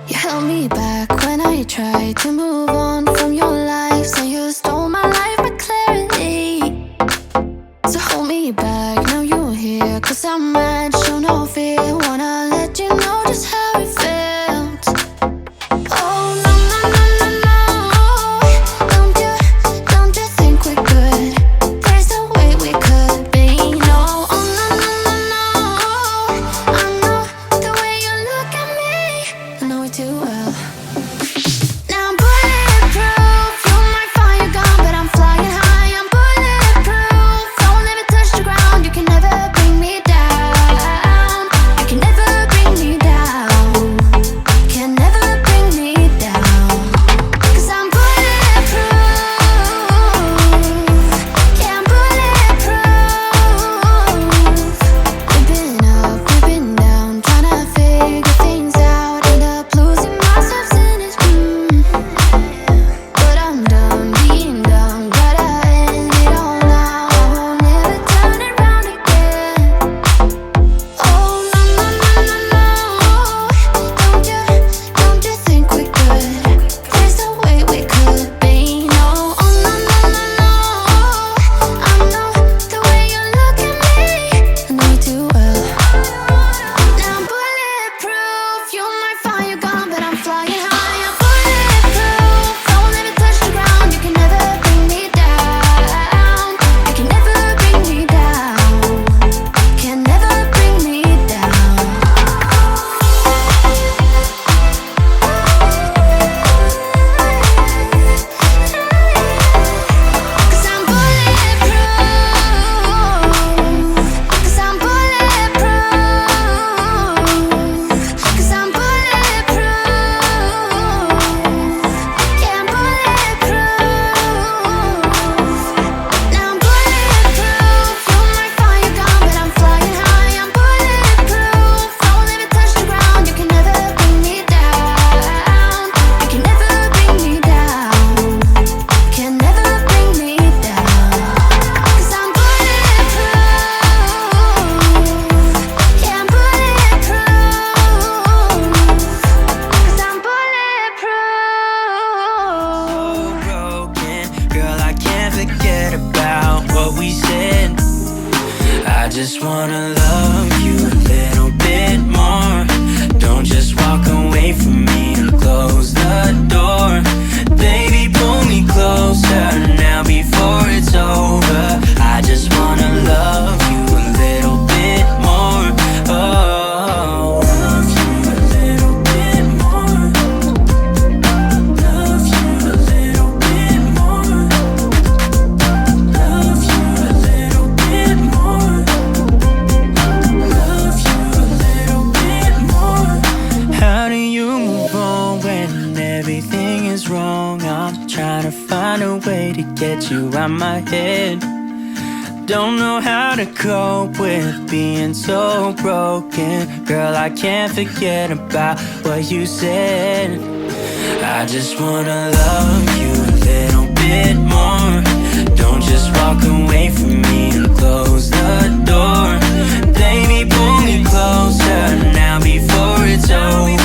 You held me back when I tried to move on from your life. So you stole my life with clarity. So hold me back, now you're here. Cause I'm mad, show no fear. Wanna let you know just how it felt. Oh no, no, no, no, no. Don't you think we're good? There's no way we could be. No, oh no, no, no, no. I know the way you look at me, I know it too well. Now I'm bulletproof. You might find you're gone, but I'm flying high. I'm bulletproof. Don't ever touch the ground. You can never bring me down. You can never bring me down. Can never bring me down. Cause I'm bulletproof. Yeah, I'm bulletproof. We've been up, we've been down, trying to figure things out. End up losing myself in this but I'm done being done. Gotta end it all now. I won't ever turn it round again. Oh no, no, no, no, no. Don't you think we're good? There's no way we could be. No, oh no, no, no, no. I know the way you look at me, I know you too well. Now I'm bulletproof. You might find you're gone, but I'm flying high. I'm bulletproof. Don't ever touch the ground. You can never bring me down. You can never bring me down. Can never bring me down. Cause I'm bulletproof. Cause I'm bulletproof. Cause I'm bulletproof. Yeah, I'm bulletproof. Now I'm bulletproof. You might find you're gone, but I'm flying high. I'm bulletproof. Don't ever touch the ground. You can never bring me down. You can never bring me down. Can never bring me down. Cause I'm bulletproof. Yeah, I'm bulletproof. Cause I'm bulletproof. Broken, girl, I can't forget about what we said. I just wanna love you a little bit more. Don't just walk away from me and close the door. Baby, pull me closer now before it's over. I just wanna love you a little bit more. Oh, love you a little bit more. Love you a little bit more. Love you a little bit more. Love you a little bit more. How do you move on when everything is wrong? I'm trying to find a way to get you out my head. Don't know how to cope with being so broken. Girl, I can't forget about what you said. I just wanna love you a little bit more. Don't just walk away from me and close the door. Baby, pull me closer now before it's over.